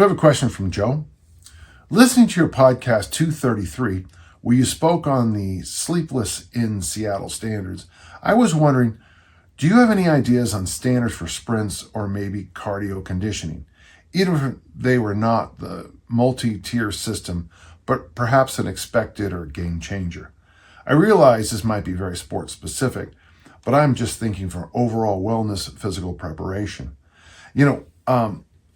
So I have a question from Joe. Listening to your podcast 233, where you spoke on the Sleepless in Seattle standards, I was wondering, do you have any ideas on standards for sprints or maybe cardio conditioning? Even if they were not the multi-tier system, but perhaps an expected or game changer. I realize this might be very sport specific, but I'm just thinking for overall wellness, physical preparation.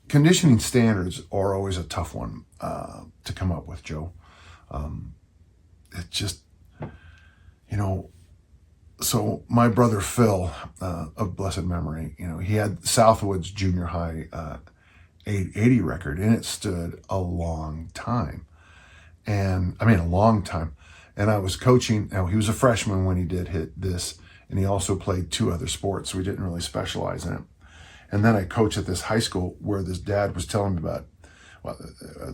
Conditioning standards are always a tough one to come up with, Joe. It just, so my brother Phil, of blessed memory, he had Southwood's junior high 880 record, and it stood a long time. And I was coaching. Now, he was a freshman when he did hit this, and he also played two other sports, so he didn't really specialize in it. And then I coached at this high school where this dad was telling me about,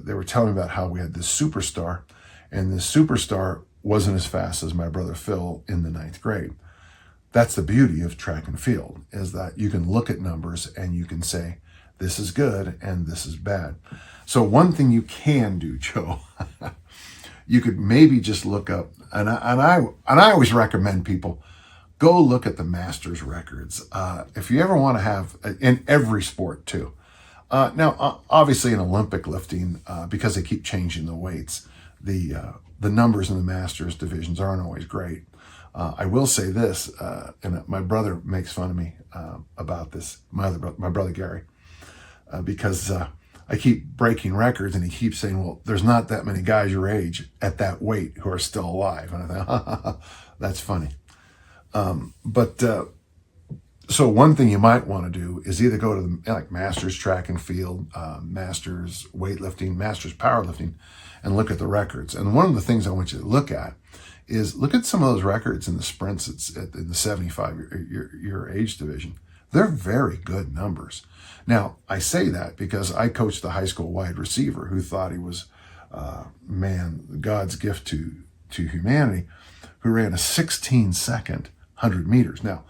they were telling me about how we had this superstar, and this superstar wasn't as fast as my brother Phil in the 9th grade. That's the beauty of track and field, is that you can look at numbers and you can say, this is good and this is bad. So one thing you can do, Joe, you could maybe just look up, and I always recommend people, go look at the Masters records. If you ever want to have, in every sport too. Now, obviously in Olympic lifting, because they keep changing the weights, the numbers in the Masters divisions aren't always great. I will say this, and my brother makes fun of me about this, my brother Gary, because I keep breaking records, and he keeps saying, well, there's not that many guys your age at that weight who are still alive. And I thought, that's funny. So one thing you might want to do is either go to the Masters track and field, Masters weightlifting, Masters powerlifting, and look at the records. And one of the things I want you to look at is look at some of those records in the sprints. It's in the 75 year age division. They're very good numbers. Now, I say that because I coached a high school wide receiver who thought he was, God's gift to humanity, who ran a 16-second 100 meters. Now,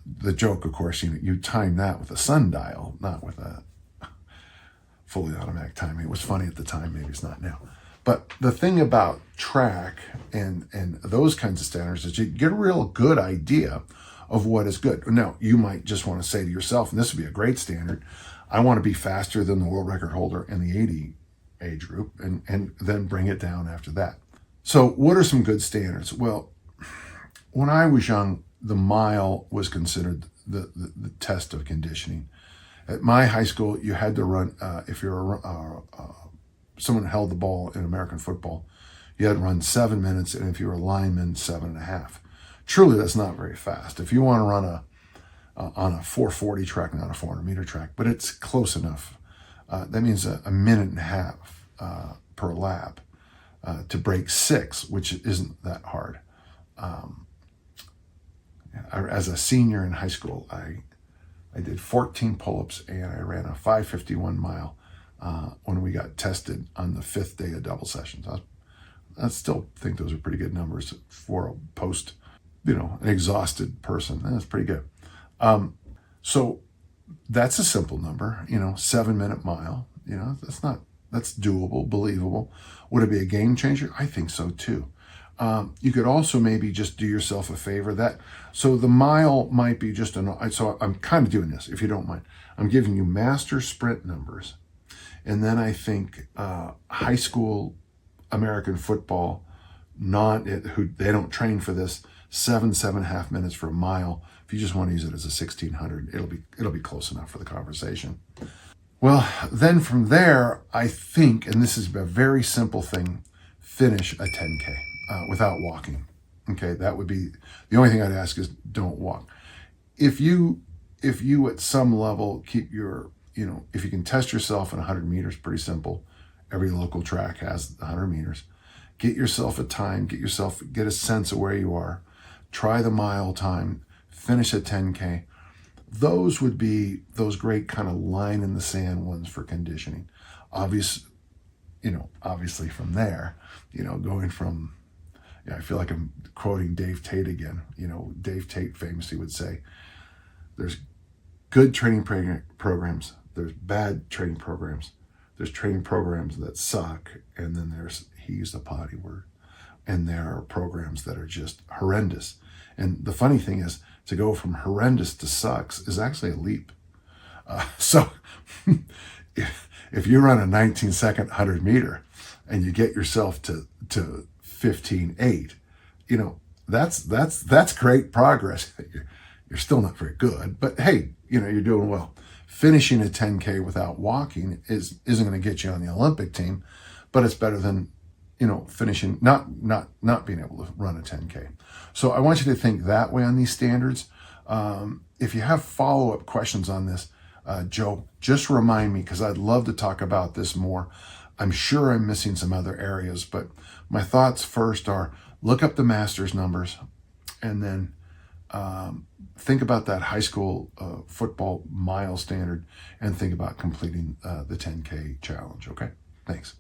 the joke, of course, you time that with a sundial, not with a fully automatic timing. It was funny at the time, maybe it's not now. But the thing about track and those kinds of standards is you get a real good idea of what is good. Now, you might just want to say to yourself, and this would be a great standard, I want to be faster than the world record holder in the 80 age group, and then bring it down after that. So what are some good standards? Well, when I was young, the mile was considered the test of conditioning. At my high school, you had to run, if you're someone held the ball in American football, you had to run 7 minutes, and if you were a lineman, 7.5. Truly, that's not very fast. If you want to run on a 440 track, not a 400 meter track, but it's close enough. That means a minute and a half per lap to break 6, which isn't that hard. As a senior in high school, I did 14 pull-ups, and I ran a 5:51 mile when we got tested on the 5th day of double sessions. I still think those are pretty good numbers for a post, an exhausted person. That's pretty good. So that's a simple number, 7-minute mile. That's doable, believable. Would it be a game changer? I think so too. You could also maybe just do yourself a favor. So the mile might be just so I'm kind of doing this, if you don't mind. I'm giving you master sprint numbers. And then I think high school American football, they don't train for this, 7.5 minutes for a mile. If you just want to use it as a 1600, it'll be close enough for the conversation. Well, then from there, I think, and this is a very simple thing, finish a 10K without walking. Okay, that would be the only thing I'd ask is don't walk. If you at some level keep your, if you can test yourself in 100 meters, pretty simple. Every local track has 100 meters. Get yourself a time, get a sense of where you are. Try the mile time, finish a 10K. Those would be those great kind of line in the sand ones for conditioning. Obviously from there, going from, I feel like I'm quoting Dave Tate again. Dave Tate famously would say, there's good training programs, there's bad training programs, there's training programs that suck, and then he used a potty word, and there are programs that are just horrendous. And the funny thing is, to go from horrendous to sucks is actually a leap. So if you run a 19-second 100-meter and you get yourself to 15.8, that's great progress. You're still not very good, but hey, you're doing well. Finishing a 10K without walking isn't going to get you on the Olympic team, but it's better than finishing not being able to run a 10K. So I want you to think that way on these standards. If you have follow-up questions on this, Joe, just remind me, because I'd love to talk about this more. I'm sure I'm missing some other areas, but my thoughts first are look up the master's numbers, and then think about that high school football mile standard, and think about completing the 10K challenge. Okay, thanks.